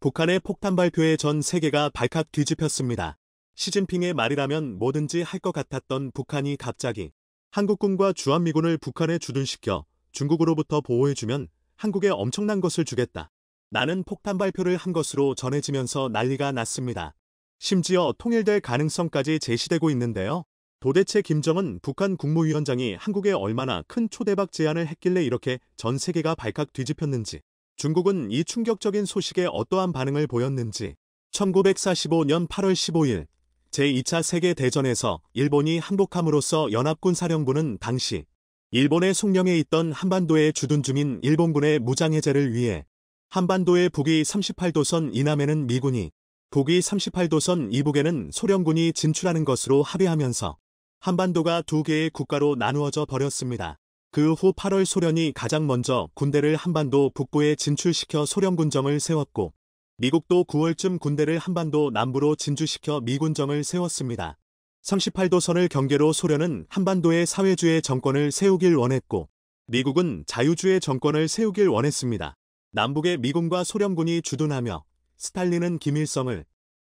북한의 폭탄 발표에 전 세계가 발칵 뒤집혔습니다. 시진핑의 말이라면 뭐든지 할 것 같았던 북한이 갑자기 한국군과 주한미군을 북한에 주둔시켜 중국으로부터 보호해주면 한국에 엄청난 것을 주겠다. 나는 폭탄 발표를 한 것으로 전해지면서 난리가 났습니다. 심지어 통일될 가능성까지 제시되고 있는데요. 도대체 김정은 북한 국무위원장이 한국에 얼마나 큰 초대박 제안을 했길래 이렇게 전 세계가 발칵 뒤집혔는지, 중국은 이 충격적인 소식에 어떠한 반응을 보였는지. 1945년 8월 15일 제2차 세계대전에서 일본이 항복함으로써 연합군사령부는 당시 일본의 속령에 있던 한반도에 주둔 중인 일본군의 무장해제를 위해 한반도의 북위 38도선 이남에는 미군이, 북위 38도선 이북에는 소련군이 진출하는 것으로 합의하면서 한반도가 두 개의 국가로 나누어져 버렸습니다. 그 후 8월 소련이 가장 먼저 군대를 한반도 북부에 진출시켜 소련군정을 세웠고, 미국도 9월쯤 군대를 한반도 남부로 진주시켜 미군정을 세웠습니다. 38도선을 경계로 소련은 한반도에 사회주의 정권을 세우길 원했고, 미국은 자유주의 정권을 세우길 원했습니다. 남북의 미군과 소련군이 주둔하며 스탈린은 김일성을,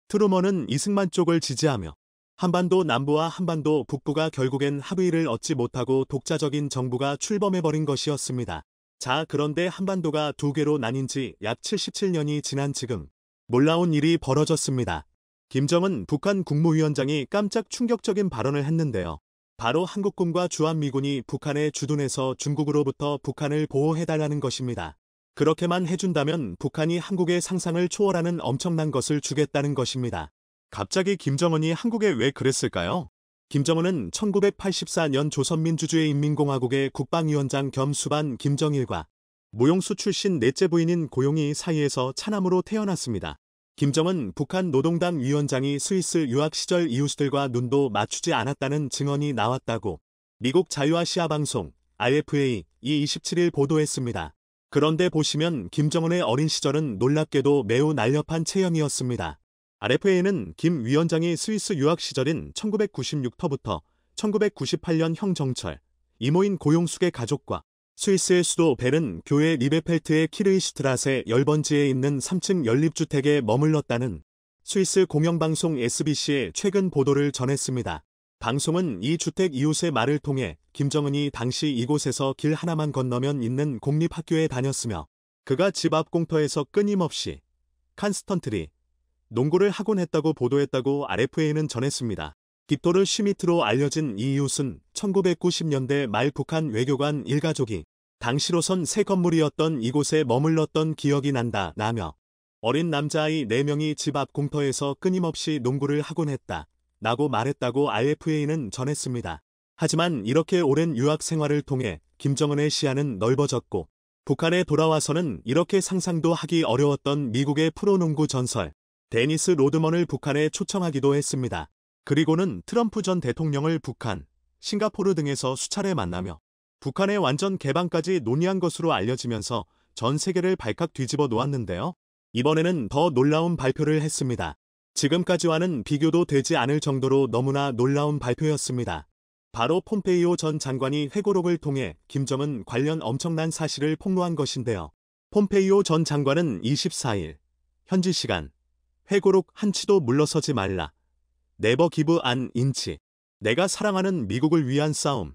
트루먼은 이승만 쪽을 지지하며 한반도 남부와 한반도 북부가 결국엔 합의를 얻지 못하고 독자적인 정부가 출범해버린 것이었습니다. 자, 그런데 한반도가 두 개로 나뉜 지 약 77년이 지난 지금 놀라운 일이 벌어졌습니다. 김정은 북한 국무위원장이 깜짝 충격적인 발언을 했는데요. 바로 한국군과 주한미군이 북한에 주둔해서 중국으로부터 북한을 보호해달라는 것입니다. 그렇게만 해준다면 북한이 한국의 상상을 초월하는 엄청난 것을 주겠다는 것입니다. 갑자기 김정은이 한국에 왜 그랬을까요? 김정은은 1984년 조선민주주의인민공화국의 국방위원장 겸 수반 김정일과 무용수 출신 넷째 부인인 고용희 사이에서 차남으로 태어났습니다. 김정은 북한 노동당 위원장이 스위스 유학 시절 이웃들과 눈도 맞추지 않았다는 증언이 나왔다고 미국 자유아시아 방송 RFA 이 27일 보도했습니다. 그런데 보시면 김정은의 어린 시절은 놀랍게도 매우 날렵한 체형이었습니다. RFA는 김 위원장이 스위스 유학 시절인 1996터부터 1998년 형정철, 이모인 고용숙의 가족과 스위스의 수도 베른 교회 리베펠트의 키르이슈트라세 열번지에 있는 3층 연립주택에 머물렀다는 스위스 공영방송 SBC의 최근 보도를 전했습니다. 방송은 이 주택 이웃의 말을 통해 김정은이 당시 이곳에서 길 하나만 건너면 있는 공립학교에 다녔으며 그가 집 앞 공터에서 끊임없이 칸스턴트리, 농구를 하곤 했다고 보도했다고 RFA는 전했습니다. 빅토르 슈미트로 알려진 이 이웃은 1990년대 말 북한 외교관 일가족이 당시로선 새 건물이었던 이곳에 머물렀던 기억이 난다 라며 어린 남자아이 4명이 집 앞 공터에서 끊임없이 농구를 하곤 했다 라고 말했다고 RFA는 전했습니다. 하지만 이렇게 오랜 유학 생활을 통해 김정은의 시야는 넓어졌고 북한에 돌아와서는 이렇게 상상도 하기 어려웠던 미국의 프로농구 전설 데니스 로드먼을 북한에 초청하기도 했습니다. 그리고는 트럼프 전 대통령을 북한, 싱가포르 등에서 수차례 만나며 북한의 완전 개방까지 논의한 것으로 알려지면서 전 세계를 발칵 뒤집어 놓았는데요. 이번에는 더 놀라운 발표를 했습니다. 지금까지와는 비교도 되지 않을 정도로 너무나 놀라운 발표였습니다. 바로 폼페이오 전 장관이 회고록을 통해 김정은 관련 엄청난 사실을 폭로한 것인데요. 폼페이오 전 장관은 24일 현지 시간 회고록 한치도 물러서지 말라. 네버 기브 안 인치. 내가 사랑하는 미국을 위한 싸움.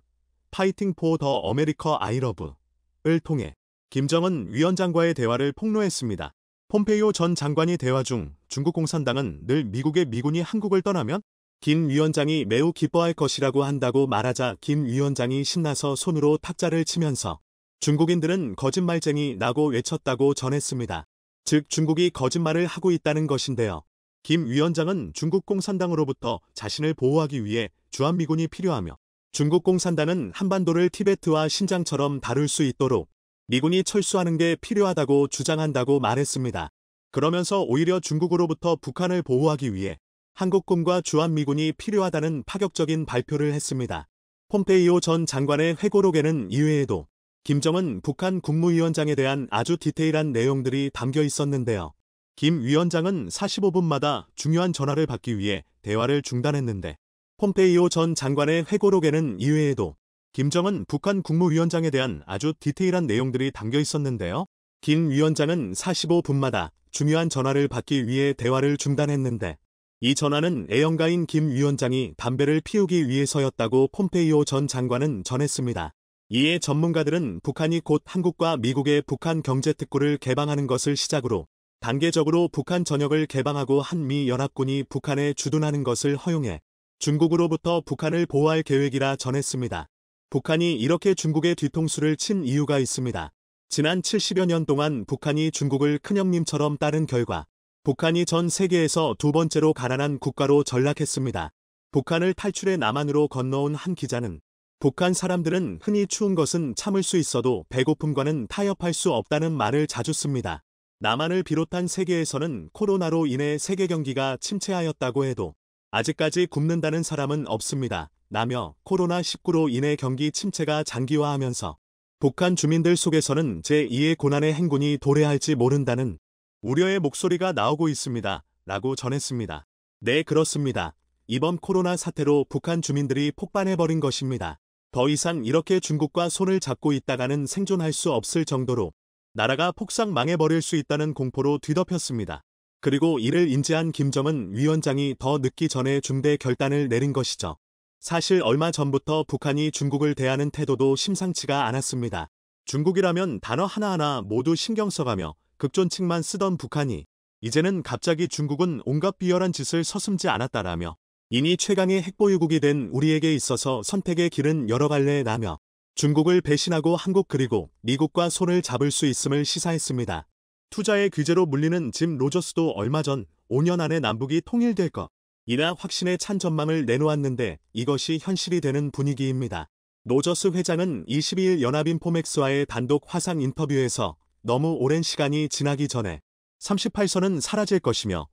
파이팅 포 더 아메리카 아이 러브를 통해 김정은 위원장과의 대화를 폭로했습니다. 폼페이오 전 장관이 대화 중 중국 공산당은 늘 미국의 미군이 한국을 떠나면 김 위원장이 매우 기뻐할 것이라고 한다고 말하자 김 위원장이 신나서 손으로 탁자를 치면서 중국인들은 거짓말쟁이라고 외쳤다고 전했습니다. 즉 중국이 거짓말을 하고 있다는 것인데요. 김 위원장은 중국 공산당으로부터 자신을 보호하기 위해 주한미군이 필요하며 중국 공산당은 한반도를 티베트와 신장처럼 다룰 수 있도록 미군이 철수하는 게 필요하다고 주장한다고 말했습니다. 그러면서 오히려 중국으로부터 북한을 보호하기 위해 한국군과 주한미군이 필요하다는 파격적인 발표를 했습니다. 폼페이오 전 장관의 회고록에는 이외에도 김정은 북한 국무위원장에 대한 아주 디테일한 내용들이 담겨 있었는데요. 김 위원장은 45분마다 중요한 전화를 받기 위해 대화를 중단했는데 폼페이오 전 장관의 회고록에는 이외에도 김정은 북한 국무위원장에 대한 아주 디테일한 내용들이 담겨 있었는데요. 김 위원장은 45분마다 중요한 전화를 받기 위해 대화를 중단했는데 이 전화는 애영가인 김 위원장이 담배를 피우기 위해서였다고 폼페이오 전 장관은 전했습니다. 이에 전문가들은 북한이 곧 한국과 미국의 북한 경제특구를 개방하는 것을 시작으로 단계적으로 북한 전역을 개방하고 한미 연합군이 북한에 주둔하는 것을 허용해 중국으로부터 북한을 보호할 계획이라 전했습니다. 북한이 이렇게 중국의 뒤통수를 친 이유가 있습니다. 지난 70여 년 동안 북한이 중국을 큰형님처럼 따른 결과 북한이 전 세계에서 두 번째로 가난한 국가로 전락했습니다. 북한을 탈출해 남한으로 건너온 한 기자는 북한 사람들은 흔히 추운 것은 참을 수 있어도 배고픔과는 타협할 수 없다는 말을 자주 씁니다. 남한을 비롯한 세계에서는 코로나로 인해 세계 경기가 침체하였다고 해도 아직까지 굶는다는 사람은 없습니다. 라며 코로나19로 인해 경기 침체가 장기화하면서 북한 주민들 속에서는 제2의 고난의 행군이 도래할지 모른다는 우려의 목소리가 나오고 있습니다. 라고 전했습니다. 네, 그렇습니다. 이번 코로나 사태로 북한 주민들이 폭반해버린 것입니다. 더 이상 이렇게 중국과 손을 잡고 있다가는 생존할 수 없을 정도로 나라가 폭삭 망해버릴 수 있다는 공포로 뒤덮였습니다. 그리고 이를 인지한 김정은 위원장이 더 늦기 전에 중대 결단을 내린 것이죠. 사실 얼마 전부터 북한이 중국을 대하는 태도도 심상치가 않았습니다. 중국이라면 단어 하나하나 모두 신경 써가며 극존칭만 쓰던 북한이 이제는 갑자기 중국은 온갖 비열한 짓을 서슴지 않았다라며 이니 최강의 핵보유국이 된 우리에게 있어서 선택의 길은 여러 갈래라며 중국을 배신하고 한국 그리고 미국과 손을 잡을 수 있음을 시사했습니다. 투자의 규제로 물리는 짐 로저스도 얼마 전 5년 안에 남북이 통일될 것이나 확신에 찬 전망을 내놓았는데 이것이 현실이 되는 분위기입니다. 로저스 회장은 22일 연합인포맥스와의 단독 화상 인터뷰에서 너무 오랜 시간이 지나기 전에 38선은 사라질 것이며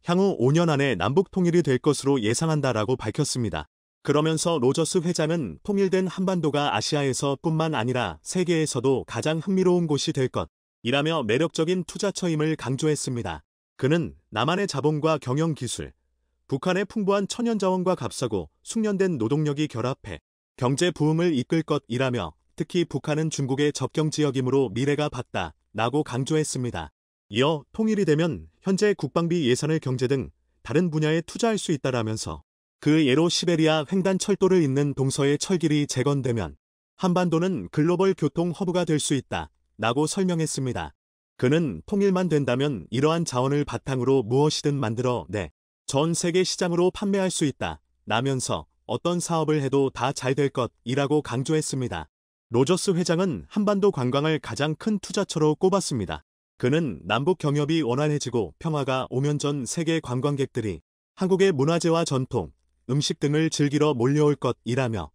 향후 5년 안에 남북 통일이 될 것으로 예상한다라고 밝혔습니다. 그러면서 로저스 회장은 통일된 한반도가 아시아에서 뿐만 아니라 세계에서도 가장 흥미로운 곳이 될 것이라며 매력적인 투자처임을 강조했습니다. 그는 남한의 자본과 경영 기술, 북한의 풍부한 천연자원과 값싸고 숙련된 노동력이 결합해 경제 부흥을 이끌 것이라며 특히 북한은 중국의 접경 지역이므로 미래가 밝다라고 강조했습니다. 이어 통일이 되면 현재 국방비 예산을 경제 등 다른 분야에 투자할 수 있다라면서 그 예로 시베리아 횡단 철도를 잇는 동서의 철길이 재건되면 한반도는 글로벌 교통 허브가 될 수 있다라고 설명했습니다. 그는 통일만 된다면 이러한 자원을 바탕으로 무엇이든 만들어 내 전 세계 시장으로 판매할 수 있다라면서 어떤 사업을 해도 다 잘 될 것이라고 강조했습니다. 로저스 회장은 한반도 관광을 가장 큰 투자처로 꼽았습니다. 그는 남북 경협이 원활해지고 평화가 오면 전 세계 관광객들이 한국의 문화재와 전통, 음식 등을 즐기러 몰려올 것이라며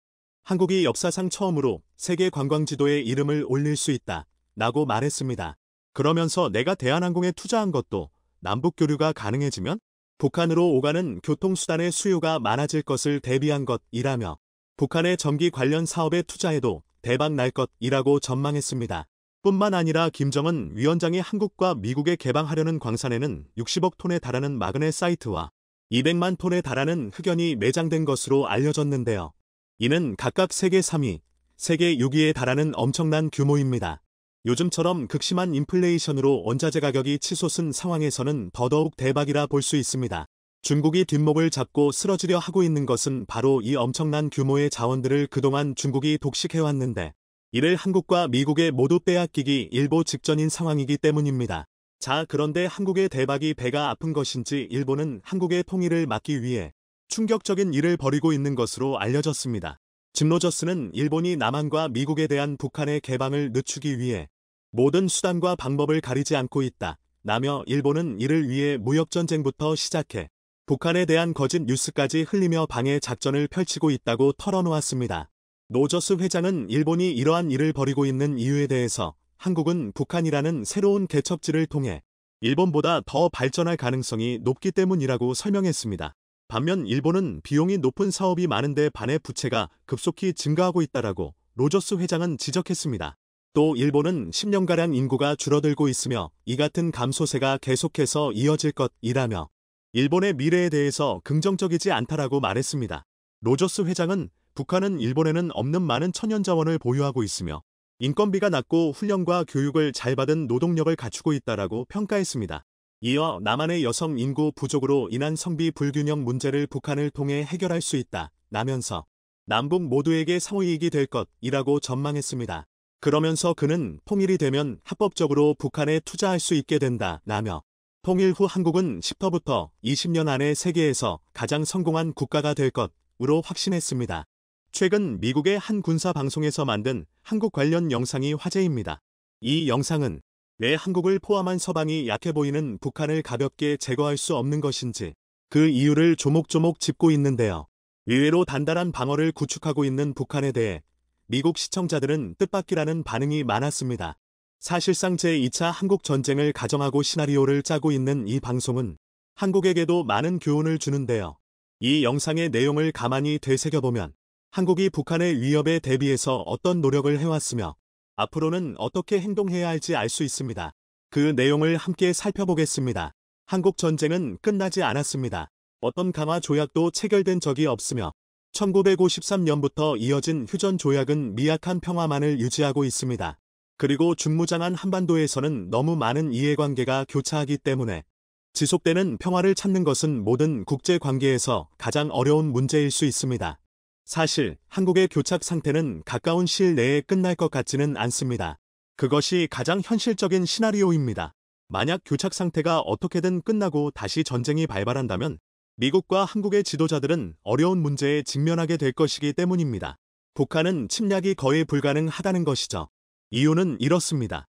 한국이 역사상 처음으로 세계 관광지도에 이름을 올릴 수 있다라고 말했습니다. 그러면서 내가 대한항공에 투자한 것도 남북 교류가 가능해지면 북한으로 오가는 교통수단의 수요가 많아질 것을 대비한 것이라며 북한의 전기 관련 사업에 투자해도 대박 날 것이라고 전망했습니다. 뿐만 아니라 김정은 위원장이 한국과 미국에 개방하려는 광산에는 60억 톤에 달하는 마그넷 사이트와 200만 톤에 달하는 흑연이 매장된 것으로 알려졌는데요. 이는 각각 세계 3위, 세계 6위에 달하는 엄청난 규모입니다. 요즘처럼 극심한 인플레이션으로 원자재 가격이 치솟은 상황에서는 더더욱 대박이라 볼 수 있습니다. 중국이 뒷목을 잡고 쓰러지려 하고 있는 것은 바로 이 엄청난 규모의 자원들을 그동안 중국이 독식해왔는데 이를 한국과 미국에 모두 빼앗기기 일보 직전인 상황이기 때문입니다. 자, 그런데 한국의 대박이 배가 아픈 것인지 일본은 한국의 통일을 막기 위해 충격적인 일을 벌이고 있는 것으로 알려졌습니다. 짐 로저스는 일본이 남한과 미국에 대한 북한의 개방을 늦추기 위해 모든 수단과 방법을 가리지 않고 있다라며 일본은 이를 위해 무역전쟁부터 시작해 북한에 대한 거짓 뉴스까지 흘리며 방해 작전을 펼치고 있다고 털어놓았습니다. 로저스 회장은 일본이 이러한 일을 벌이고 있는 이유에 대해서 한국은 북한이라는 새로운 개척지를 통해 일본보다 더 발전할 가능성이 높기 때문이라고 설명했습니다. 반면 일본은 비용이 높은 사업이 많은데 반해 부채가 급속히 증가하고 있다라고 로저스 회장은 지적했습니다. 또 일본은 10년가량 인구가 줄어들고 있으며 이 같은 감소세가 계속해서 이어질 것이라며 일본의 미래에 대해서 긍정적이지 않다라고 말했습니다. 로저스 회장은 북한은 일본에는 없는 많은 천연자원을 보유하고 있으며 인건비가 낮고 훈련과 교육을 잘 받은 노동력을 갖추고 있다라고 평가했습니다. 이어 남한의 여성 인구 부족으로 인한 성비 불균형 문제를 북한을 통해 해결할 수 있다 라면서 남북 모두에게 상호이익이 될 것이라고 전망했습니다. 그러면서 그는 통일이 되면 합법적으로 북한에 투자할 수 있게 된다 라며 통일 후 한국은 10터부터 20년 안에 세계에서 가장 성공한 국가가 될 것으로 확신했습니다. 최근 미국의 한 군사 방송에서 만든 한국 관련 영상이 화제입니다. 이 영상은 왜 한국을 포함한 서방이 약해 보이는 북한을 가볍게 제거할 수 없는 것인지 그 이유를 조목조목 짚고 있는데요. 의외로 단단한 방어를 구축하고 있는 북한에 대해 미국 시청자들은 뜻밖이라는 반응이 많았습니다. 사실상 제2차 한국전쟁을 가정하고 시나리오를 짜고 있는 이 방송은 한국에게도 많은 교훈을 주는데요. 이 영상의 내용을 가만히 되새겨보면 한국이 북한의 위협에 대비해서 어떤 노력을 해왔으며 앞으로는 어떻게 행동해야 할지 알 수 있습니다. 그 내용을 함께 살펴보겠습니다. 한국 전쟁은 끝나지 않았습니다. 어떤 강화 조약도 체결된 적이 없으며 1953년부터 이어진 휴전 조약은 미약한 평화만을 유지하고 있습니다. 그리고 중무장한 한반도에서는 너무 많은 이해관계가 교차하기 때문에 지속되는 평화를 찾는 것은 모든 국제관계에서 가장 어려운 문제일 수 있습니다. 사실 한국의 교착 상태는 가까운 시일 내에 끝날 것 같지는 않습니다. 그것이 가장 현실적인 시나리오입니다. 만약 교착 상태가 어떻게든 끝나고 다시 전쟁이 발발한다면 미국과 한국의 지도자들은 어려운 문제에 직면하게 될 것이기 때문입니다. 북한은 침략이 거의 불가능하다는 것이죠. 이유는 이렇습니다.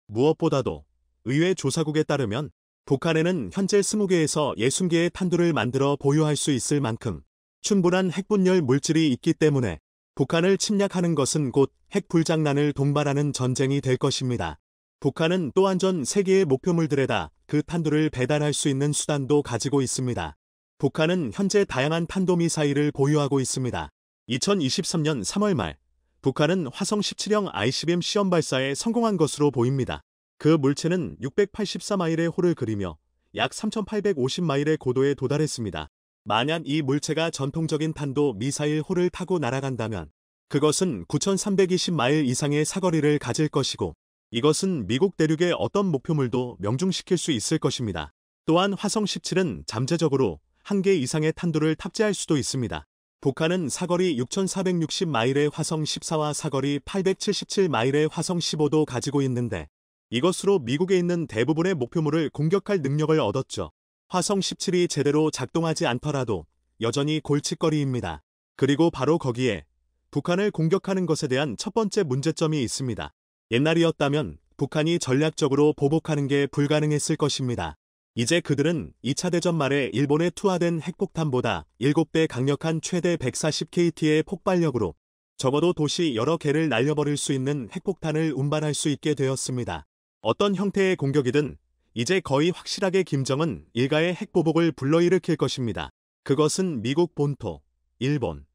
무엇보다도 의회 조사국에 따르면 북한에는 현재 20개에서 60개의 탄두를 만들어 보유할 수 있을 만큼 충분한 핵분열 물질이 있기 때문에 북한을 침략하는 것은 곧 핵불장난을 동반하는 전쟁이 될 것입니다. 북한은 또한 전 세계의 목표물들에다 그 탄두를 배달할 수 있는 수단도 가지고 있습니다. 북한은 현재 다양한 탄도미사일을 보유하고 있습니다. 2023년 3월 말 북한은 화성 17형 ICBM 시험 발사에 성공한 것으로 보입니다. 그 물체는 684마일의 홀을 그리며 약 3850마일의 고도에 도달했습니다. 만약 이 물체가 전통적인 탄도 미사일 홀을 타고 날아간다면 그것은 9320마일 이상의 사거리를 가질 것이고 이것은 미국 대륙의 어떤 목표물도 명중시킬 수 있을 것입니다. 또한 화성 17은 잠재적으로 1개 이상의 탄두를 탑재할 수도 있습니다. 북한은 사거리 6460마일의 화성 14와 사거리 877마일의 화성 15도 가지고 있는데 이것으로 미국에 있는 대부분의 목표물을 공격할 능력을 얻었죠. 화성 17이 제대로 작동하지 않더라도 여전히 골칫거리입니다. 그리고 바로 거기에 북한을 공격하는 것에 대한 첫 번째 문제점이 있습니다. 옛날이었다면 북한이 전략적으로 보복하는 게 불가능했을 것입니다. 이제 그들은 2차 대전 말에 일본에 투하된 핵폭탄보다 7배 강력한 최대 140kT의 폭발력으로 적어도 도시 여러 개를 날려버릴 수 있는 핵폭탄을 운반할 수 있게 되었습니다. 어떤 형태의 공격이든 이제 거의 확실하게 김정은 일가의 핵보복을 불러일으킬 것입니다. 그것은 미국 본토, 일본,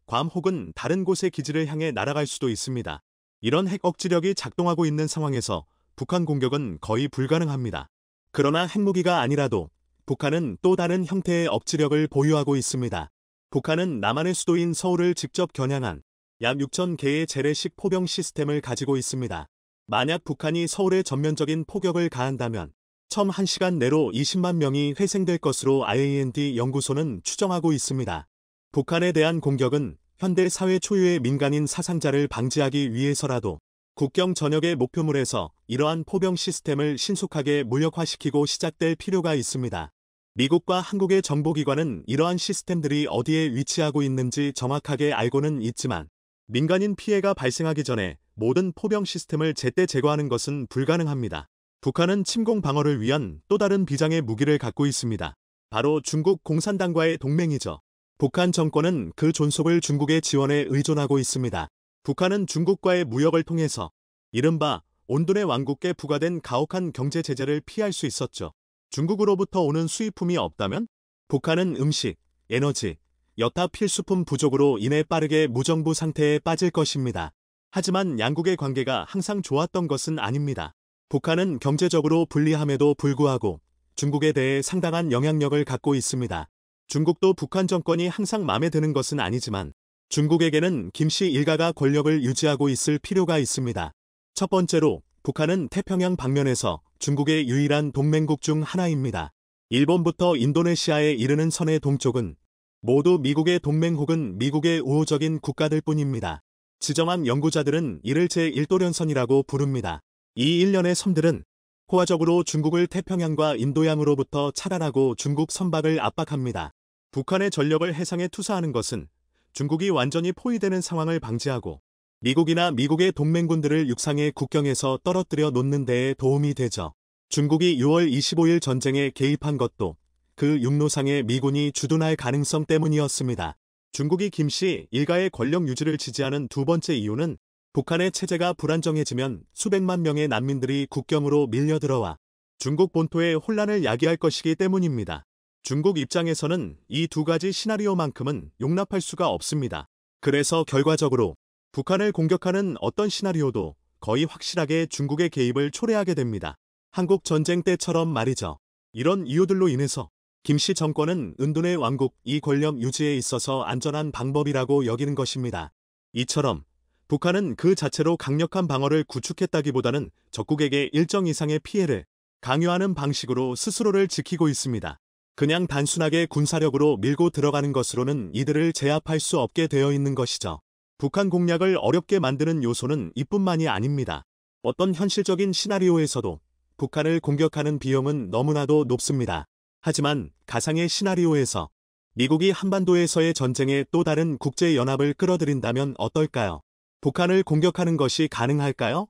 괌 혹은 다른 곳의 기지를 향해 날아갈 수도 있습니다. 이런 핵 억지력이 작동하고 있는 상황에서 북한 공격은 거의 불가능합니다. 그러나 핵무기가 아니라도 북한은 또 다른 형태의 억지력을 보유하고 있습니다. 북한은 남한의 수도인 서울을 직접 겨냥한 약 6,000개의 재래식 포병 시스템을 가지고 있습니다. 만약 북한이 서울에 전면적인 포격을 가한다면 처음 1시간 내로 20만 명이 회생될 것으로 IAND 연구소는 추정하고 있습니다. 북한에 대한 공격은 현대 사회 초유의 민간인 사상자를 방지하기 위해서라도 국경 전역의 목표물에서 이러한 포병 시스템을 신속하게 무력화시키고 시작될 필요가 있습니다. 미국과 한국의 정보기관은 이러한 시스템들이 어디에 위치하고 있는지 정확하게 알고는 있지만 민간인 피해가 발생하기 전에 모든 포병 시스템을 제때 제거하는 것은 불가능합니다. 북한은 침공 방어를 위한 또 다른 비장의 무기를 갖고 있습니다. 바로 중국 공산당과의 동맹이죠. 북한 정권은 그 존속을 중국의 지원에 의존하고 있습니다. 북한은 중국과의 무역을 통해서 이른바 온돈의 왕국에 부과된 가혹한 경제 제재를 피할 수 있었죠. 중국으로부터 오는 수입품이 없다면 북한은 음식, 에너지, 여타 필수품 부족으로 인해 빠르게 무정부 상태에 빠질 것입니다. 하지만 양국의 관계가 항상 좋았던 것은 아닙니다. 북한은 경제적으로 불리함에도 불구하고 중국에 대해 상당한 영향력을 갖고 있습니다. 중국도 북한 정권이 항상 마음에 드는 것은 아니지만 중국에게는 김씨 일가가 권력을 유지하고 있을 필요가 있습니다. 첫 번째로 북한은 태평양 방면에서 중국의 유일한 동맹국 중 하나입니다. 일본부터 인도네시아에 이르는 선의 동쪽은 모두 미국의 동맹 혹은 미국의 우호적인 국가들 뿐입니다. 지정학 연구자들은 이를 제1도련선이라고 부릅니다. 이 일련의 섬들은 호화적으로 중국을 태평양과 인도양으로부터 차단하고 중국 선박을 압박합니다. 북한의 전력을 해상에 투사하는 것은 중국이 완전히 포위되는 상황을 방지하고 미국이나 미국의 동맹군들을 육상의 국경에서 떨어뜨려 놓는 데에 도움이 되죠. 중국이 6월 25일 전쟁에 개입한 것도 그 육로상의 미군이 주둔할 가능성 때문이었습니다. 중국이 김씨 일가의 권력 유지를 지지하는 두 번째 이유는 북한의 체제가 불안정해지면 수백만 명의 난민들이 국경으로 밀려들어와 중국 본토에 혼란을 야기할 것이기 때문입니다. 중국 입장에서는 이 두 가지 시나리오만큼은 용납할 수가 없습니다. 그래서 결과적으로 북한을 공격하는 어떤 시나리오도 거의 확실하게 중국의 개입을 초래하게 됩니다. 한국 전쟁 때처럼 말이죠. 이런 이유들로 인해서 김씨 정권은 은둔의 왕국 이 권력 유지에 있어서 안전한 방법이라고 여기는 것입니다. 이처럼 북한은 그 자체로 강력한 방어를 구축했다기보다는 적국에게 일정 이상의 피해를 강요하는 방식으로 스스로를 지키고 있습니다. 그냥 단순하게 군사력으로 밀고 들어가는 것으로는 이들을 제압할 수 없게 되어 있는 것이죠. 북한 공략을 어렵게 만드는 요소는 이뿐만이 아닙니다. 어떤 현실적인 시나리오에서도 북한을 공격하는 비용은 너무나도 높습니다. 하지만 가상의 시나리오에서 미국이 한반도에서의 전쟁에 또 다른 국제연합을 끌어들인다면 어떨까요? 북한을 공격하는 것이 가능할까요?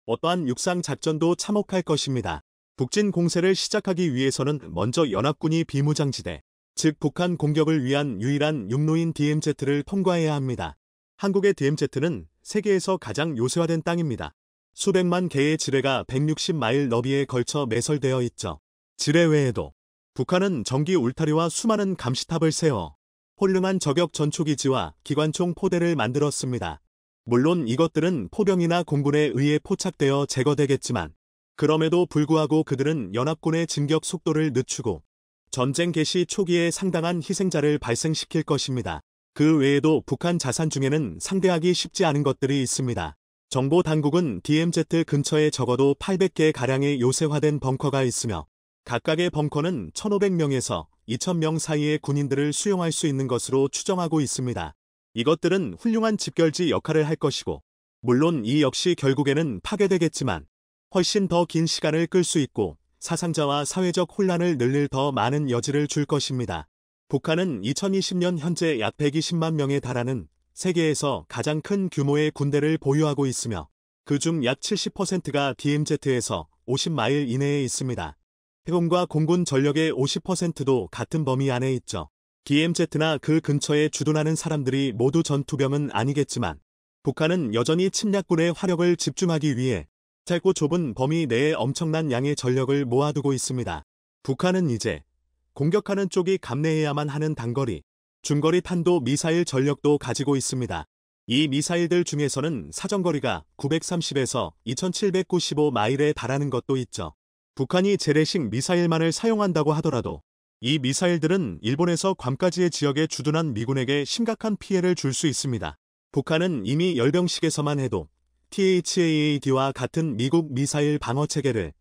어떠한 육상작전도 참혹할 것입니다. 북진 공세를 시작하기 위해서는 먼저 연합군이 비무장지대, 즉 북한 공격을 위한 유일한 육로인 DMZ를 통과해야 합니다. 한국의 DMZ는 세계에서 가장 요새화된 땅입니다. 수백만 개의 지뢰가 160마일 너비에 걸쳐 매설되어 있죠. 지뢰 외에도 북한은 전기 울타리와 수많은 감시탑을 세워 홀름한 저격 전초기지와 기관총 포대를 만들었습니다. 물론 이것들은 포병이나 공군에 의해 포착되어 제거되겠지만 그럼에도 불구하고 그들은 연합군의 진격 속도를 늦추고 전쟁 개시 초기에 상당한 희생자를 발생시킬 것입니다. 그 외에도 북한 자산 중에는 상대하기 쉽지 않은 것들이 있습니다. 정보 당국은 DMZ 근처에 적어도 800개 가량의 요새화된 벙커가 있으며 각각의 벙커는 1,500명에서 2,000명 사이의 군인들을 수용할 수 있는 것으로 추정하고 있습니다. 이것들은 훌륭한 집결지 역할을 할 것이고 물론 이 역시 결국에는 파괴되겠지만 훨씬 더 긴 시간을 끌 수 있고 사상자와 사회적 혼란을 늘릴 더 많은 여지를 줄 것입니다. 북한은 2020년 현재 약 120만 명에 달하는 세계에서 가장 큰 규모의 군대를 보유하고 있으며 그중 약 70%가 DMZ에서 50마일 이내에 있습니다. 해군과 공군 전력의 50%도 같은 범위 안에 있죠. DMZ나 그 근처에 주둔하는 사람들이 모두 전투병은 아니겠지만 북한은 여전히 침략군의 화력을 집중하기 위해 짧고 좁은 범위 내에 엄청난 양의 전력을 모아두고 있습니다. 북한은 이제 공격하는 쪽이 감내해야만 하는 단거리, 중거리 탄도 미사일 전력도 가지고 있습니다. 이 미사일들 중에서는 사정거리가 930에서 2795마일에 달하는 것도 있죠. 북한이 재래식 미사일만을 사용한다고 하더라도 이 미사일들은 일본에서 괌까지의 지역에 주둔한 미군에게 심각한 피해를 줄 수 있습니다. 북한은 이미 열병식에서만 해도 THAAD와 같은 미국 미사일 방어체계를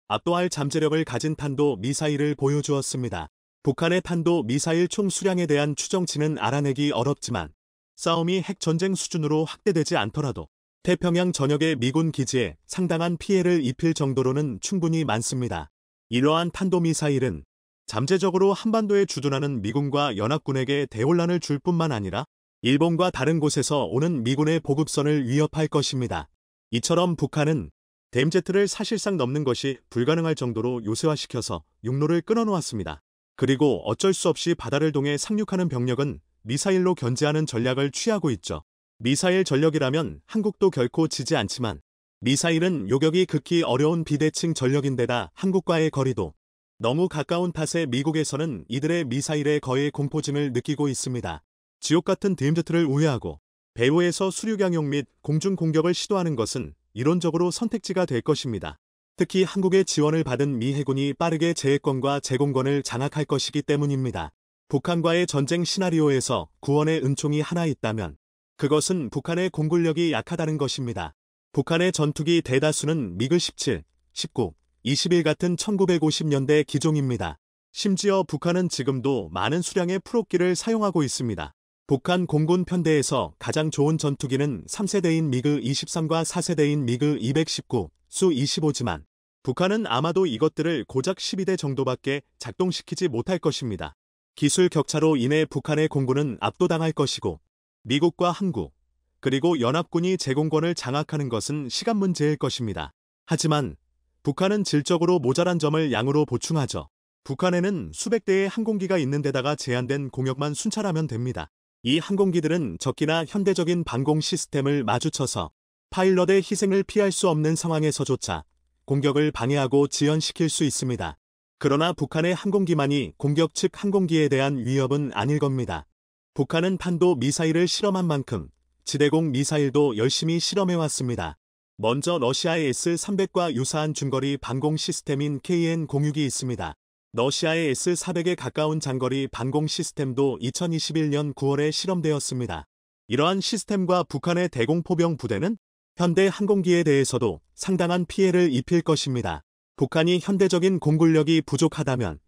압도할 잠재력을 가진 탄도 미사일을 보여주었습니다. 북한의 탄도 미사일 총 수량에 대한 추정치는 알아내기 어렵지만 싸움이 핵전쟁 수준으로 확대되지 않더라도 태평양 전역의 미군 기지에 상당한 피해를 입힐 정도로는 충분히 많습니다. 이러한 탄도미사일은 잠재적으로 한반도에 주둔하는 미군과 연합군에게 대혼란을 줄 뿐만 아니라 일본과 다른 곳에서 오는 미군의 보급선을 위협할 것입니다. 이처럼 북한은 DMZ를 사실상 넘는 것이 불가능할 정도로 요새화시켜서 육로를 끊어놓았습니다. 그리고 어쩔 수 없이 바다를 통해 상륙하는 병력은 미사일로 견제하는 전략을 취하고 있죠. 미사일 전력이라면 한국도 결코 지지 않지만 미사일은 요격이 극히 어려운 비대칭 전력인데다 한국과의 거리도 너무 가까운 탓에 미국에서는 이들의 미사일에 거의 공포증을 느끼고 있습니다. 지옥같은 DMZ를 우회하고 배후에서 수륙양용 및 공중 공격을 시도하는 것은 이론적으로 선택지가 될 것입니다. 특히 한국의 지원을 받은 미 해군이 빠르게 제해권과 제공권을 장악할 것이기 때문입니다. 북한과의 전쟁 시나리오에서 구원의 은총이 하나 있다면 그것은 북한의 공군력이 약하다는 것입니다. 북한의 전투기 대다수는 미그 17, 19, 21 같은 1950년대 기종입니다. 심지어 북한은 지금도 많은 수량의 프로기를 사용하고 있습니다. 북한 공군 편대에서 가장 좋은 전투기는 3세대인 미그 23과 4세대인 미그 219, 수-25지만 북한은 아마도 이것들을 고작 12대 정도밖에 작동시키지 못할 것입니다. 기술 격차로 인해 북한의 공군은 압도당할 것이고 미국과 한국, 그리고 연합군이 제공권을 장악하는 것은 시간 문제일 것입니다. 하지만 북한은 질적으로 모자란 점을 양으로 보충하죠. 북한에는 수백 대의 항공기가 있는 데다가 제한된 공역만 순찰하면 됩니다. 이 항공기들은 적기나 현대적인 방공 시스템을 마주쳐서 파일럿의 희생을 피할 수 없는 상황에서조차 공격을 방해하고 지연시킬 수 있습니다. 그러나 북한의 항공기만이 공격 측 항공기에 대한 위협은 아닐 겁니다. 북한은 탄도 미사일을 실험한 만큼 지대공 미사일도 열심히 실험해왔습니다. 먼저 러시아의 S-300과 유사한 중거리 방공 시스템인 KN-06이 있습니다. 러시아의 S-400에 가까운 장거리 방공 시스템도 2021년 9월에 실험되었습니다. 이러한 시스템과 북한의 대공포병 부대는 현대 항공기에 대해서도 상당한 피해를 입힐 것입니다. 북한이 현대적인 공군력이 부족하다면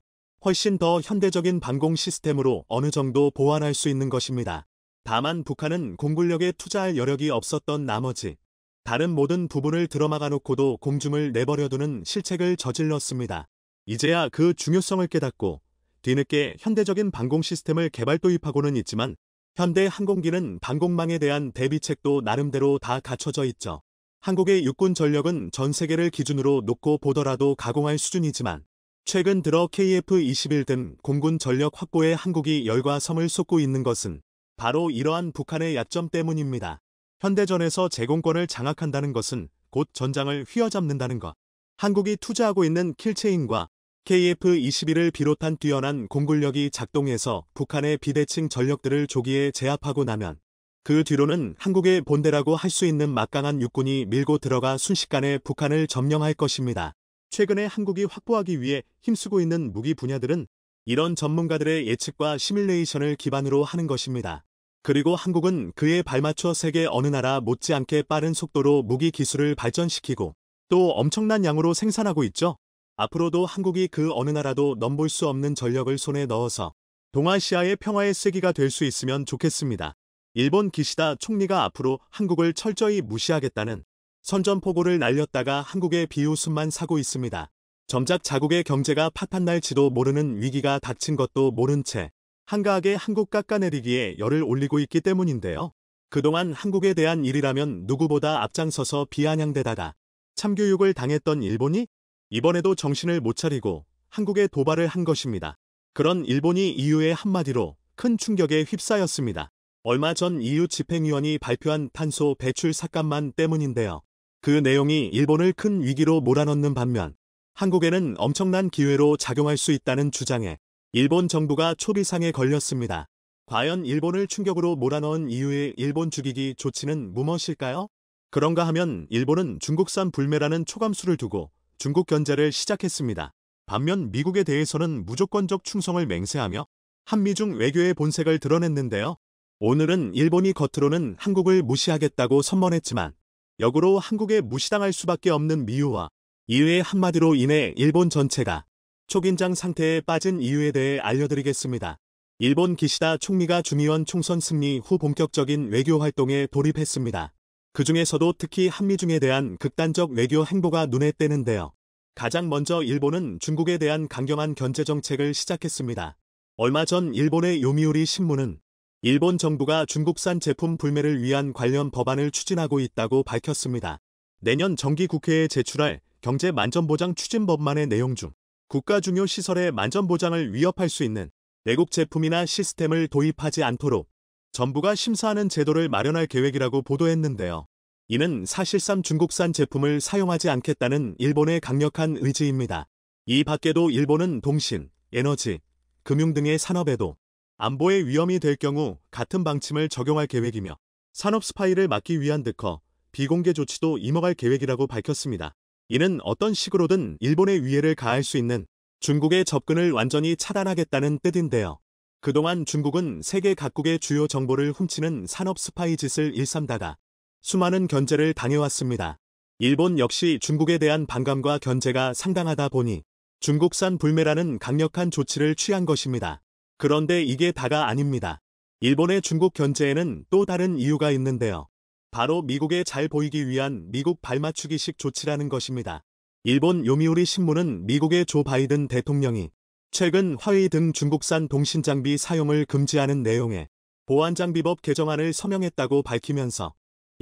훨씬 더 현대적인 방공 시스템으로 어느 정도 보완할 수 있는 것입니다. 다만 북한은 공군력에 투자할 여력이 없었던 나머지 다른 모든 부분을 들어막아 놓고도 공중을 내버려두는 실책을 저질렀습니다. 이제야 그 중요성을 깨닫고 뒤늦게 현대적인 방공 시스템을 개발 도입하고는 있지만 현대 항공기는 방공망에 대한 대비책도 나름대로 다 갖춰져 있죠. 한국의 육군 전력은 전 세계를 기준으로 놓고 보더라도 가공할 수준이지만 최근 들어 KF-21 등 공군 전력 확보에 한국이 열과 성을 쏟고 있는 것은 바로 이러한 북한의 약점 때문입니다. 현대전에서 제공권을 장악한다는 것은 곧 전장을 휘어잡는다는 것. 한국이 투자하고 있는 킬체인과 KF-21을 비롯한 뛰어난 공군력이 작동해서 북한의 비대칭 전력들을 조기에 제압하고 나면 그 뒤로는 한국의 본대라고 할 수 있는 막강한 육군이 밀고 들어가 순식간에 북한을 점령할 것입니다. 최근에 한국이 확보하기 위해 힘쓰고 있는 무기 분야들은 이런 전문가들의 예측과 시뮬레이션을 기반으로 하는 것입니다. 그리고 한국은 그에 발맞춰 세계 어느 나라 못지않게 빠른 속도로 무기 기술을 발전시키고 또 엄청난 양으로 생산하고 있죠. 앞으로도 한국이 그 어느 나라도 넘볼 수 없는 전력을 손에 넣어서 동아시아의 평화의 쐐기가 될 수 있으면 좋겠습니다. 일본 기시다 총리가 앞으로 한국을 철저히 무시하겠다는 선전포고를 날렸다가 한국의 비웃음만 사고 있습니다. 점작 자국의 경제가 파탄날지도 모르는 위기가 닥친 것도 모른 채 한가하게 한국 깎아내리기에 열을 올리고 있기 때문인데요. 그동안 한국에 대한 일이라면 누구보다 앞장서서 비아냥대다가 참교육을 당했던 일본이 이번에도 정신을 못 차리고 한국에 도발을 한 것입니다. 그런 일본이 EU의 한마디로 큰 충격에 휩싸였습니다. 얼마 전 EU 집행위원이 발표한 탄소 배출 삭감만 때문인데요. 그 내용이 일본을 큰 위기로 몰아넣는 반면 한국에는 엄청난 기회로 작용할 수 있다는 주장에 일본 정부가 초비상에 걸렸습니다. 과연 일본을 충격으로 몰아넣은 EU의 일본 죽이기 조치는 무엇일까요? 그런가 하면 일본은 중국산 불매라는 초감수를 두고 중국 견제를 시작했습니다. 반면 미국에 대해서는 무조건적 충성을 맹세하며 한미중 외교의 본색을 드러냈는데요. 오늘은 일본이 겉으로는 한국을 무시하겠다고 선언했지만 역으로 한국에 무시당할 수밖에 없는 미우와 EU의 한마디로 인해 일본 전체가 초긴장 상태에 빠진 이유에 대해 알려드리겠습니다. 일본 기시다 총리가 주미원 총선 승리 후 본격적인 외교 활동에 돌입했습니다. 그 중에서도 특히 한미중에 대한 극단적 외교 행보가 눈에 띄는데요. 가장 먼저 일본은 중국에 대한 강경한 견제 정책을 시작했습니다. 얼마 전 일본의 요미우리 신문은 일본 정부가 중국산 제품 불매를 위한 관련 법안을 추진하고 있다고 밝혔습니다. 내년 정기국회에 제출할 경제만전보장 추진법만의 내용 중 국가 중요 시설의 만전보장을 위협할 수 있는 외국 제품이나 시스템을 도입하지 않도록 정부가 심사하는 제도를 마련할 계획이라고 보도했는데요. 이는 사실상 중국산 제품을 사용하지 않겠다는 일본의 강력한 의지입니다. 이 밖에도 일본은 통신, 에너지, 금융 등의 산업에도 안보의 위험이 될 경우 같은 방침을 적용할 계획이며 산업 스파이를 막기 위한 특허, 비공개 조치도 임어갈 계획이라고 밝혔습니다. 이는 어떤 식으로든 일본의 위해를 가할 수 있는 중국의 접근을 완전히 차단하겠다는 뜻인데요. 그동안 중국은 세계 각국의 주요 정보를 훔치는 산업 스파이 짓을 일삼다가 수많은 견제를 당해왔습니다. 일본 역시 중국에 대한 반감과 견제가 상당하다 보니 중국산 불매라는 강력한 조치를 취한 것입니다. 그런데 이게 다가 아닙니다. 일본의 중국 견제에는 또 다른 이유가 있는데요. 바로 미국에 잘 보이기 위한 미국 발맞추기식 조치라는 것입니다. 일본 요미우리 신문은 미국의 조 바이든 대통령이 최근 화웨이 등 중국산 통신장비 사용을 금지하는 내용의 보안장비법 개정안을 서명했다고 밝히면서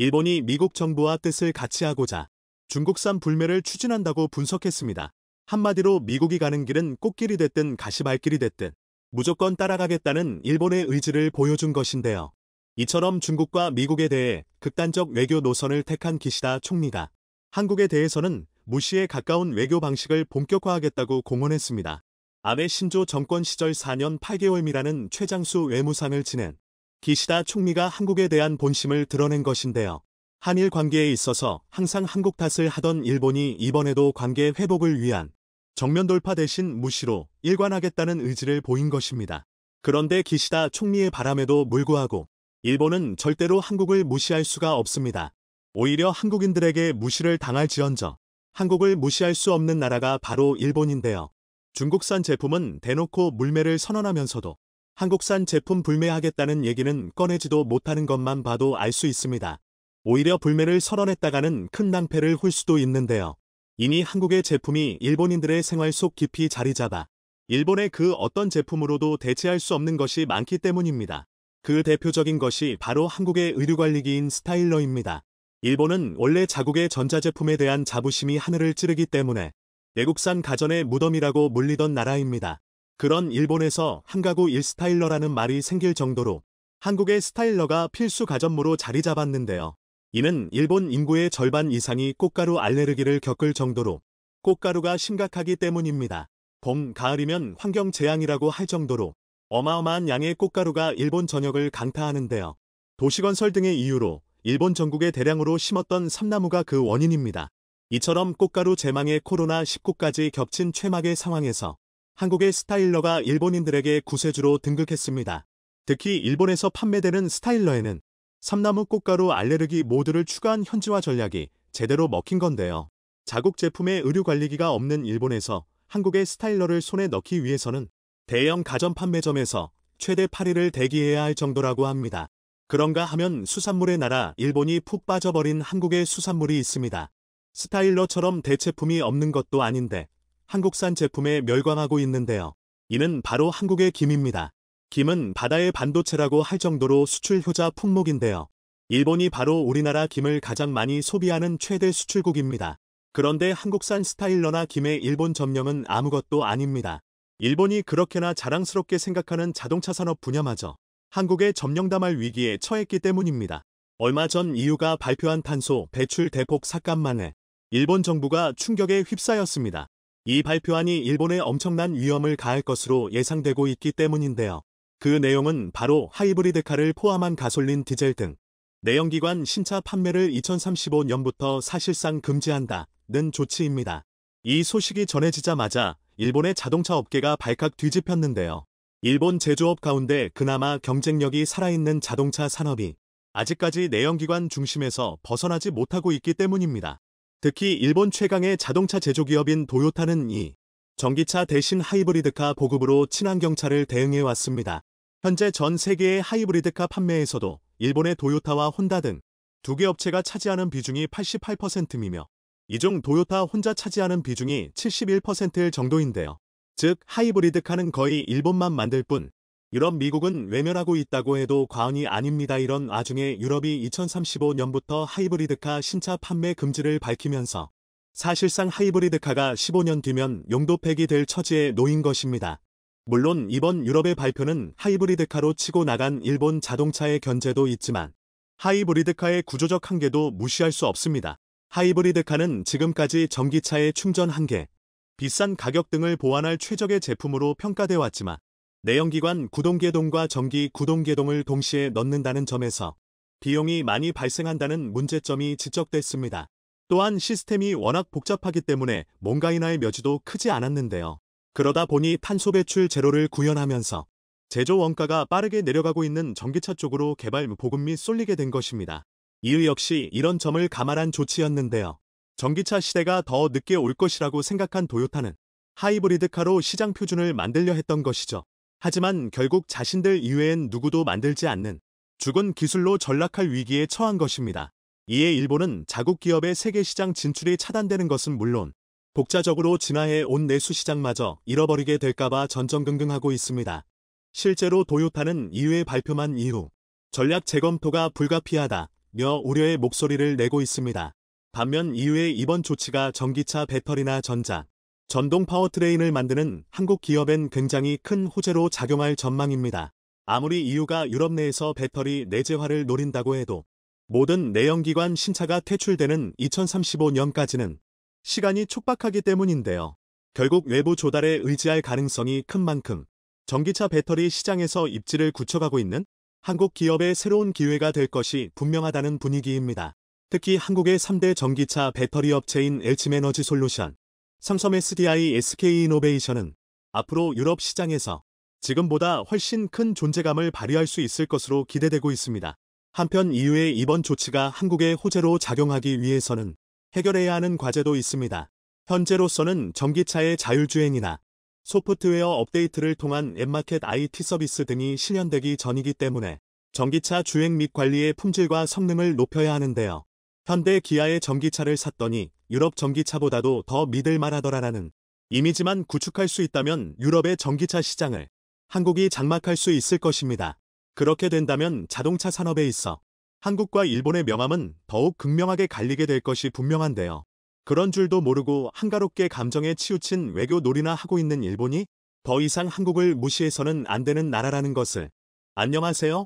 일본이 미국 정부와 뜻을 같이 하고자 중국산 불매를 추진한다고 분석했습니다. 한마디로 미국이 가는 길은 꽃길이 됐든 가시밭길이 됐든 무조건 따라가겠다는 일본의 의지를 보여준 것인데요. 이처럼 중국과 미국에 대해 극단적 외교 노선을 택한 기시다 총리가 한국에 대해서는 무시에 가까운 외교 방식을 본격화하겠다고 공언했습니다. 아베 신조 정권 시절 4년 8개월이라는 최장수 외무상을 지낸 기시다 총리가 한국에 대한 본심을 드러낸 것인데요. 한일 관계에 있어서 항상 한국 탓을 하던 일본이 이번에도 관계 회복을 위한 정면 돌파 대신 무시로 일관하겠다는 의지를 보인 것입니다. 그런데 기시다 총리의 바람에도 불구하고 일본은 절대로 한국을 무시할 수가 없습니다. 오히려 한국인들에게 무시를 당할지언정 한국을 무시할 수 없는 나라가 바로 일본인데요. 중국산 제품은 대놓고 물매를 선언하면서도 한국산 제품 불매하겠다는 얘기는 꺼내지도 못하는 것만 봐도 알 수 있습니다. 오히려 불매를 선언했다가는 큰 낭패를 홀 수도 있는데요. 이미 한국의 제품이 일본인들의 생활 속 깊이 자리 잡아 일본의 그 어떤 제품으로도 대체할 수 없는 것이 많기 때문입니다. 그 대표적인 것이 바로 한국의 의류관리기인 스타일러입니다. 일본은 원래 자국의 전자제품에 대한 자부심이 하늘을 찌르기 때문에 외국산 가전의 무덤이라고 물리던 나라입니다. 그런 일본에서 한가구 1스타일러라는 말이 생길 정도로 한국의 스타일러가 필수 가전무로 자리 잡았는데요. 이는 일본 인구의 절반 이상이 꽃가루 알레르기를 겪을 정도로 꽃가루가 심각하기 때문입니다. 봄, 가을이면 환경재앙이라고 할 정도로 어마어마한 양의 꽃가루가 일본 전역을 강타하는데요. 도시건설 등의 이유로 일본 전국에 대량으로 심었던 삼나무가 그 원인입니다. 이처럼 꽃가루 재망에 코로나19까지 겹친 최악의 상황에서 한국의 스타일러가 일본인들에게 구세주로 등극했습니다. 특히 일본에서 판매되는 스타일러에는 삼나무 꽃가루 알레르기 모두를 추가한 현지화 전략이 제대로 먹힌 건데요. 자국 제품의 의류관리기가 없는 일본에서 한국의 스타일러를 손에 넣기 위해서는 대형 가전 판매점에서 최대 8일을 대기해야 할 정도라고 합니다. 그런가 하면 수산물의 나라 일본이 푹 빠져버린 한국의 수산물이 있습니다. 스타일러처럼 대체품이 없는 것도 아닌데 한국산 제품에 멸광하고 있는데요. 이는 바로 한국의 김입니다. 김은 바다의 반도체라고 할 정도로 수출 효자 품목인데요. 일본이 바로 우리나라 김을 가장 많이 소비하는 최대 수출국입니다. 그런데 한국산 스타일러나 김의 일본 점령은 아무것도 아닙니다. 일본이 그렇게나 자랑스럽게 생각하는 자동차 산업 분야마저 한국의 점령담할 위기에 처했기 때문입니다. 얼마 전 EU가 발표한 탄소 배출 대폭 삭감만에 일본 정부가 충격에 휩싸였습니다. 이 발표안이 일본에 엄청난 위험을 가할 것으로 예상되고 있기 때문인데요. 그 내용은 바로 하이브리드카를 포함한 가솔린, 디젤 등 내연기관 신차 판매를 2035년부터 사실상 금지한다는 조치입니다. 이 소식이 전해지자마자 일본의 자동차 업계가 발칵 뒤집혔는데요. 일본 제조업 가운데 그나마 경쟁력이 살아있는 자동차 산업이 아직까지 내연기관 중심에서 벗어나지 못하고 있기 때문입니다. 특히 일본 최강의 자동차 제조기업인 도요타는 이 전기차 대신 하이브리드카 보급으로 친환경차를 대응해왔습니다. 현재 전 세계의 하이브리드카 판매에서도 일본의 도요타와 혼다 등 두 개 업체가 차지하는 비중이 88%이며 이 중 도요타 혼자 차지하는 비중이 71%일 정도인데요. 즉 하이브리드카는 거의 일본만 만들 뿐 유럽, 미국은 외면하고 있다고 해도 과언이 아닙니다. 이런 와중에 유럽이 2035년부터 하이브리드카 신차 판매 금지를 밝히면서 사실상 하이브리드카가 15년 뒤면 용도 폐기될 처지에 놓인 것입니다. 물론 이번 유럽의 발표는 하이브리드카로 치고 나간 일본 자동차의 견제도 있지만 하이브리드카의 구조적 한계도 무시할 수 없습니다. 하이브리드카는 지금까지 전기차의 충전 한계, 비싼 가격 등을 보완할 최적의 제품으로 평가돼 왔지만 내연기관 구동계동과 전기 구동계동을 동시에 넣는다는 점에서 비용이 많이 발생한다는 문제점이 지적됐습니다. 또한 시스템이 워낙 복잡하기 때문에 뭔가 인하의 여지도 크지 않았는데요. 그러다 보니 탄소 배출 제로를 구현하면서 제조 원가가 빠르게 내려가고 있는 전기차 쪽으로 개발 보급이 쏠리게 된 것입니다. 이유 역시 이런 점을 감안한 조치였는데요. 전기차 시대가 더 늦게 올 것이라고 생각한 도요타는 하이브리드카로 시장 표준을 만들려 했던 것이죠. 하지만 결국 자신들 이외엔 누구도 만들지 않는 죽은 기술로 전락할 위기에 처한 것입니다. 이에 일본은 자국 기업의 세계 시장 진출이 차단되는 것은 물론 독자적으로 진화해 온 내수 시장마저 잃어버리게 될까봐 전전긍긍하고 있습니다. 실제로 도요타는 이후에 발표만 이후 전략 재검토가 불가피하다며 우려의 목소리를 내고 있습니다. 반면 이후에 이번 조치가 전기차 배터리나 전자, 전동 파워트레인을 만드는 한국 기업엔 굉장히 큰 호재로 작용할 전망입니다. 아무리 EU가 유럽 내에서 배터리 내재화를 노린다고 해도 모든 내연기관 신차가 퇴출되는 2035년까지는 시간이 촉박하기 때문인데요. 결국 외부 조달에 의지할 가능성이 큰 만큼 전기차 배터리 시장에서 입지를 굳혀가고 있는 한국 기업의 새로운 기회가 될 것이 분명하다는 분위기입니다. 특히 한국의 3대 전기차 배터리 업체인 엘치메너지 솔루션, 삼성 SDI SK이노베이션은 앞으로 유럽 시장에서 지금보다 훨씬 큰 존재감을 발휘할 수 있을 것으로 기대되고 있습니다. 한편 이후에 이번 조치가 한국의 호재로 작용하기 위해서는 해결해야 하는 과제도 있습니다. 현재로서는 전기차의 자율주행이나 소프트웨어 업데이트를 통한 앱마켓 IT 서비스 등이 실현되기 전이기 때문에 전기차 주행 및 관리의 품질과 성능을 높여야 하는데요. 현대 기아의 전기차를 샀더니 유럽 전기차보다도 더 믿을 만하더라라는 이미지만 구축할 수 있다면 유럽의 전기차 시장을 한국이 장막할 수 있을 것입니다. 그렇게 된다면 자동차 산업에 있어 한국과 일본의 명암은 더욱 극명하게 갈리게 될 것이 분명한데요. 그런 줄도 모르고 한가롭게 감정에 치우친 외교 놀이나 하고 있는 일본이 더 이상 한국을 무시해서는 안 되는 나라라는 것을. 안녕하세요.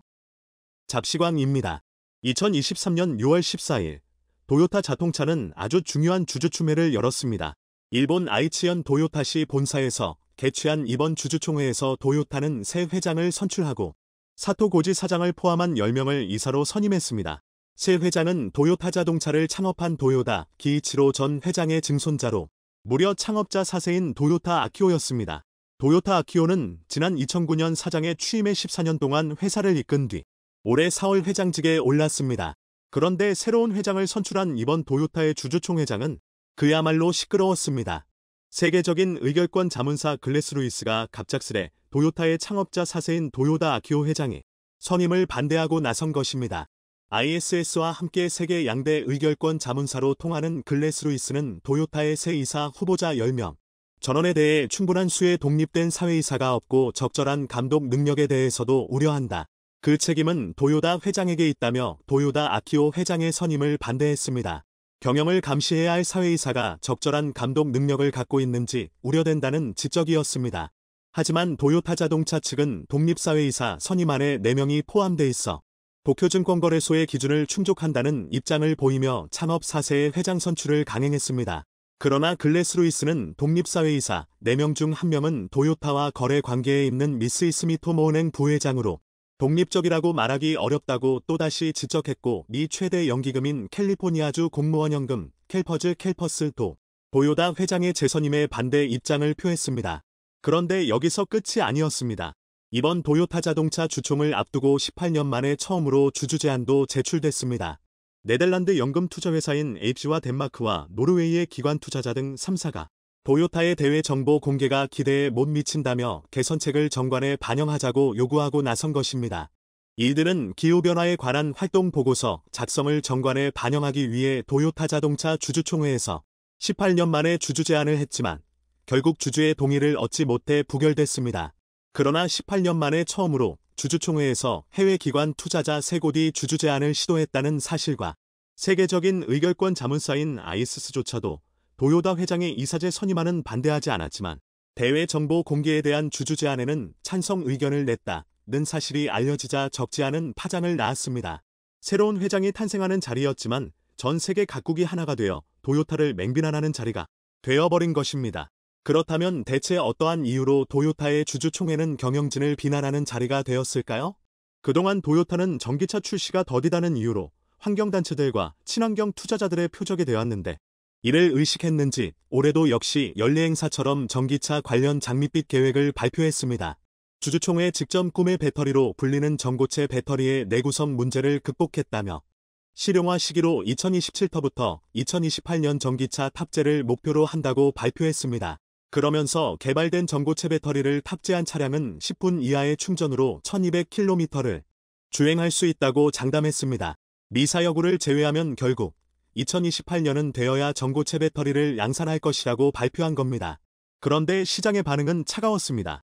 잡시광입니다. 2023년 6월 14일 도요타 자동차는 아주 중요한 주주총회를 열었습니다. 일본 아이치현 도요타시 본사에서 개최한 이번 주주총회에서 도요타는 새 회장을 선출하고 사토 고지 사장을 포함한 10명을 이사로 선임했습니다. 새 회장은 도요타 자동차를 창업한 도요다 기이치로 전 회장의 증손자로 무려 창업자 4세인 도요타 아키오였습니다. 도요타 아키오는 지난 2009년 사장에 취임해 14년 동안 회사를 이끈 뒤 올해 4월 회장직에 올랐습니다. 그런데 새로운 회장을 선출한 이번 도요타의 주주총회장은 그야말로 시끄러웠습니다. 세계적인 의결권 자문사 글래스루이스가 갑작스레 도요타의 창업자 4세인 도요다 아키오 회장이 선임을 반대하고 나선 것입니다. ISS와 함께 세계 양대 의결권 자문사로 통하는 글래스루이스는 도요타의 새 이사 후보자 10명 전원에 대해 충분한 수의 독립된 사회이사가 없고 적절한 감독 능력에 대해서도 우려한다. 그 책임은 도요다 회장에게 있다며 도요다 아키오 회장의 선임을 반대했습니다. 경영을 감시해야 할 사회이사가 적절한 감독 능력을 갖고 있는지 우려된다는 지적이었습니다. 하지만 도요타 자동차 측은 독립사회이사 선임안에 4명이 포함돼 있어 도쿄증권거래소의 기준을 충족한다는 입장을 보이며 창업 4세의 회장 선출을 강행했습니다. 그러나 글래스루이스는 독립사회이사 4명 중 1명은 도요타와 거래 관계에 있는 미쓰이스미토모은행 부회장으로 독립적이라고 말하기 어렵다고 또다시 지적했고 미 최대 연기금인 캘리포니아주 공무원연금 캘퍼스도 도요다 회장의 재선임에 반대 입장을 표했습니다. 그런데 여기서 끝이 아니었습니다. 이번 도요타 자동차 주총을 앞두고 18년 만에 처음으로 주주 제안도 제출됐습니다. 네덜란드 연금 투자회사인 에입시와 덴마크와 노르웨이의 기관 투자자 등 3사가 도요타의 대외 정보 공개가 기대에 못 미친다며 개선책을 정관에 반영하자고 요구하고 나선 것입니다. 이들은 기후변화에 관한 활동 보고서 작성을 정관에 반영하기 위해 도요타 자동차 주주총회에서 18년 만에 주주 제안을 했지만 결국 주주의 동의를 얻지 못해 부결됐습니다. 그러나 18년 만에 처음으로 주주총회에서 해외 기관 투자자 3곳이 주주 제안을 시도했다는 사실과 세계적인 의결권 자문사인 아이스스조차도 도요다 회장의 이사제 선임안은 반대하지 않았지만 대외 정보 공개에 대한 주주 제안에는 찬성 의견을 냈다는 사실이 알려지자 적지 않은 파장을 낳았습니다. 새로운 회장이 탄생하는 자리였지만 전 세계 각국이 하나가 되어 도요타를 맹비난하는 자리가 되어버린 것입니다. 그렇다면 대체 어떠한 이유로 도요타의 주주총회는 경영진을 비난하는 자리가 되었을까요? 그동안 도요타는 전기차 출시가 더디다는 이유로 환경단체들과 친환경 투자자들의 표적이 되었는데 이를 의식했는지 올해도 역시 연례행사처럼 전기차 관련 장밋빛 계획을 발표했습니다. 주주총회 직전 꿈의 배터리로 불리는 전고체 배터리의 내구성 문제를 극복했다며 실용화 시기로 2027터부터 2028년 전기차 탑재를 목표로 한다고 발표했습니다. 그러면서 개발된 전고체 배터리를 탑재한 차량은 10분 이하의 충전으로 1200km를 주행할 수 있다고 장담했습니다. 미사 여구를 제외하면 결국 2028년은 되어야 전고체 배터리를 양산할 것이라고 발표한 겁니다. 그런데 시장의 반응은 차가웠습니다.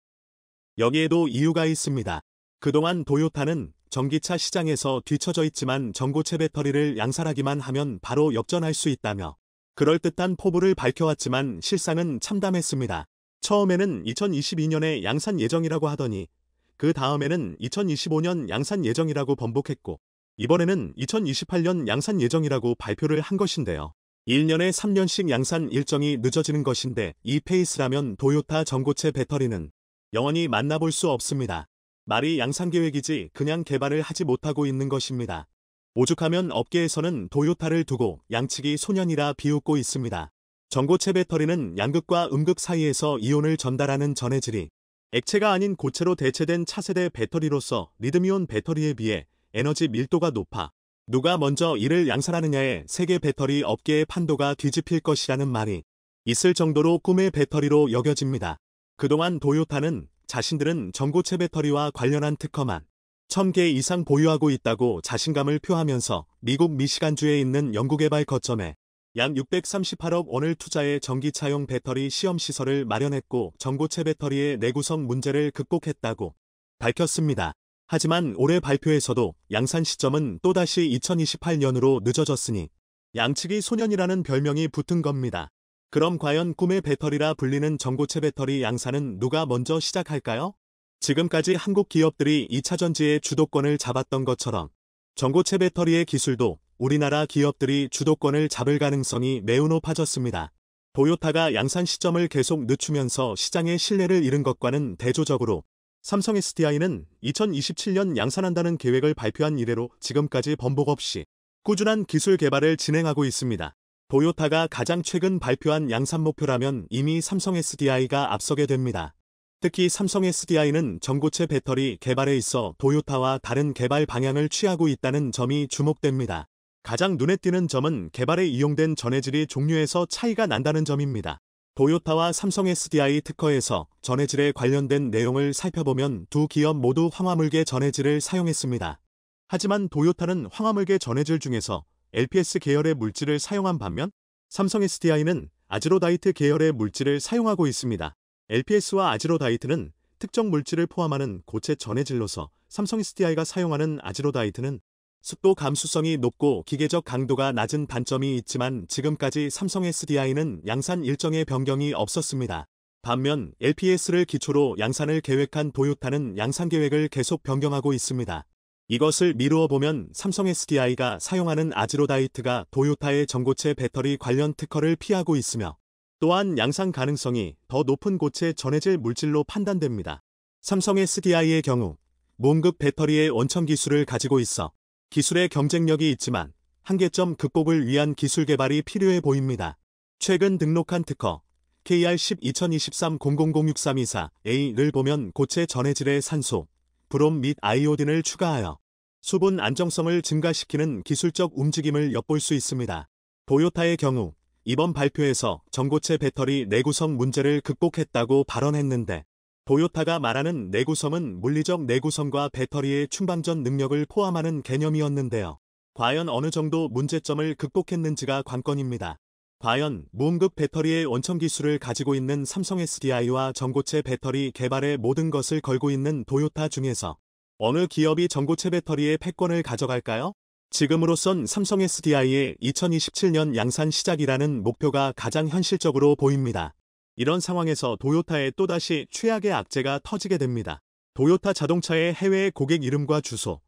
여기에도 이유가 있습니다. 그동안 도요타는 전기차 시장에서 뒤처져 있지만 전고체 배터리를 양산하기만 하면 바로 역전할 수 있다며 그럴듯한 포부를 밝혀왔지만 실상은 참담했습니다. 처음에는 2022년에 양산 예정이라고 하더니 그 다음에는 2025년 양산 예정이라고 번복했고 이번에는 2028년 양산 예정이라고 발표를 한 것인데요. 1년에 3년씩 양산 일정이 늦어지는 것인데 이 페이스라면 도요타 전고체 배터리는 영원히 만나볼 수 없습니다. 말이 양산 계획이지 그냥 개발을 하지 못하고 있는 것입니다. 오죽하면 업계에서는 도요타를 두고 양측이 소년이라 비웃고 있습니다. 전고체 배터리는 양극과 음극 사이에서 이온을 전달하는 전해질이 액체가 아닌 고체로 대체된 차세대 배터리로서 리튬이온 배터리에 비해 에너지 밀도가 높아 누가 먼저 이를 양산하느냐에 세계 배터리 업계의 판도가 뒤집힐 것이라는 말이 있을 정도로 꿈의 배터리로 여겨집니다. 그동안 도요타는 자신들은 전고체 배터리와 관련한 특허만 1000개 이상 보유하고 있다고 자신감을 표하면서 미국 미시간주에 있는 연구개발 거점에 약 638억 원을 투자해 전기차용 배터리 시험시설을 마련했고 전고체 배터리의 내구성 문제를 극복했다고 밝혔습니다. 하지만 올해 발표에서도 양산 시점은 또다시 2028년으로 늦어졌으니 양측이 소년이라는 별명이 붙은 겁니다. 그럼 과연 꿈의 배터리라 불리는 전고체 배터리 양산은 누가 먼저 시작할까요? 지금까지 한국 기업들이 2차 전지의 주도권을 잡았던 것처럼 전고체 배터리의 기술도 우리나라 기업들이 주도권을 잡을 가능성이 매우 높아졌습니다. 도요타가 양산 시점을 계속 늦추면서 시장의 신뢰를 잃은 것과는 대조적으로 삼성 SDI는 2027년 양산한다는 계획을 발표한 이래로 지금까지 번복 없이 꾸준한 기술 개발을 진행하고 있습니다. 도요타가 가장 최근 발표한 양산 목표라면 이미 삼성 SDI가 앞서게 됩니다. 특히 삼성 SDI는 전고체 배터리 개발에 있어 도요타와 다른 개발 방향을 취하고 있다는 점이 주목됩니다. 가장 눈에 띄는 점은 개발에 이용된 전해질이 종류에서 차이가 난다는 점입니다. 도요타와 삼성 SDI 특허에서 전해질에 관련된 내용을 살펴보면 두 기업 모두 황화물계 전해질을 사용했습니다. 하지만 도요타는 황화물계 전해질 중에서 LPS 계열의 물질을 사용한 반면 삼성 SDI는 아즈로다이트 계열의 물질을 사용하고 있습니다. LPS와 아즈로다이트는 특정 물질을 포함하는 고체 전해질로서 삼성 SDI가 사용하는 아즈로다이트는 습도 감수성이 높고 기계적 강도가 낮은 단점이 있지만 지금까지 삼성 SDI는 양산 일정의 변경이 없었습니다. 반면 LPS를 기초로 양산을 계획한 도요타는 양산 계획을 계속 변경하고 있습니다. 이것을 미루어 보면 삼성 SDI가 사용하는 아즈로다이트가 도요타의 전고체 배터리 관련 특허를 피하고 있으며 또한 양산 가능성이 더 높은 고체 전해질 물질로 판단됩니다. 삼성 SDI의 경우 모음극 배터리의 원천 기술을 가지고 있어 기술의 경쟁력이 있지만 한계점 극복을 위한 기술 개발이 필요해 보입니다. 최근 등록한 특허 KR10 2023-0006-324A를 보면 고체 전해질의 산소, 브롬 및 아이오딘을 추가하여 수분 안정성을 증가시키는 기술적 움직임을 엿볼 수 있습니다. 도요타의 경우 이번 발표에서 전고체 배터리 내구성 문제를 극복했다고 발언했는데 도요타가 말하는 내구성은 물리적 내구성과 배터리의 충방전 능력을 포함하는 개념이었는데요. 과연 어느 정도 문제점을 극복했는지가 관건입니다. 과연 모음극 배터리의 원천 기술을 가지고 있는 삼성 SDI와 전고체 배터리 개발에 모든 것을 걸고 있는 도요타 중에서 어느 기업이 전고체 배터리의 패권을 가져갈까요? 지금으로선 삼성 SDI의 2027년 양산 시작이라는 목표가 가장 현실적으로 보입니다. 이런 상황에서 도요타의 또다시 최악의 악재가 터지게 됩니다. 도요타 자동차의 해외 고객 이름과 주소,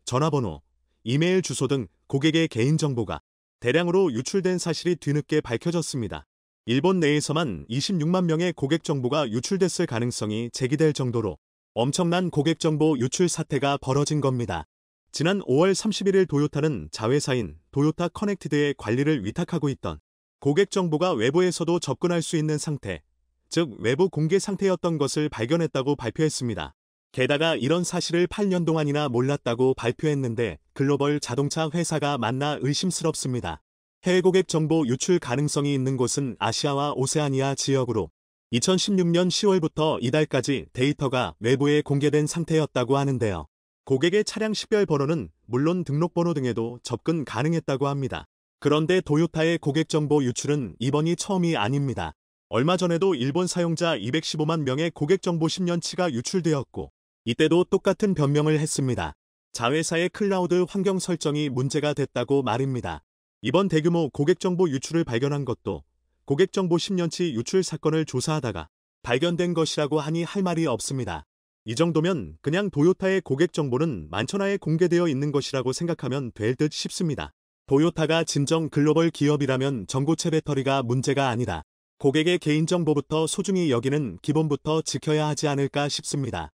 전화번호, 이메일 주소 등 고객의 개인정보가 대량으로 유출된 사실이 뒤늦게 밝혀졌습니다. 일본 내에서만 26만 명의 고객 정보가 유출됐을 가능성이 제기될 정도로 엄청난 고객 정보 유출 사태가 벌어진 겁니다. 지난 5월 31일 도요타는 자회사인 도요타 커넥티드의 관리를 위탁하고 있던 고객 정보가 외부에서도 접근할 수 있는 상태, 즉 외부 공개 상태였던 것을 발견했다고 발표했습니다. 게다가 이런 사실을 8년 동안이나 몰랐다고 발표했는데 글로벌 자동차 회사가 맞나 의심스럽습니다. 해외 고객 정보 유출 가능성이 있는 곳은 아시아와 오세아니아 지역으로 2016년 10월부터 이달까지 데이터가 외부에 공개된 상태였다고 하는데요. 고객의 차량 식별 번호는 물론 등록번호 등에도 접근 가능했다고 합니다. 그런데 도요타의 고객 정보 유출은 이번이 처음이 아닙니다. 얼마 전에도 일본 사용자 215만 명의 고객 정보 10년치가 유출되었고 이때도 똑같은 변명을 했습니다. 자회사의 클라우드 환경 설정이 문제가 됐다고 말입니다. 이번 대규모 고객 정보 유출을 발견한 것도 고객 정보 10년치 유출 사건을 조사하다가 발견된 것이라고 하니 할 말이 없습니다. 이 정도면 그냥 도요타의 고객 정보는 만천하에 공개되어 있는 것이라고 생각하면 될 듯 싶습니다. 도요타가 진정 글로벌 기업이라면 전고체 배터리가 문제가 아니라 고객의 개인정보부터 소중히 여기는 기본부터 지켜야 하지 않을까 싶습니다.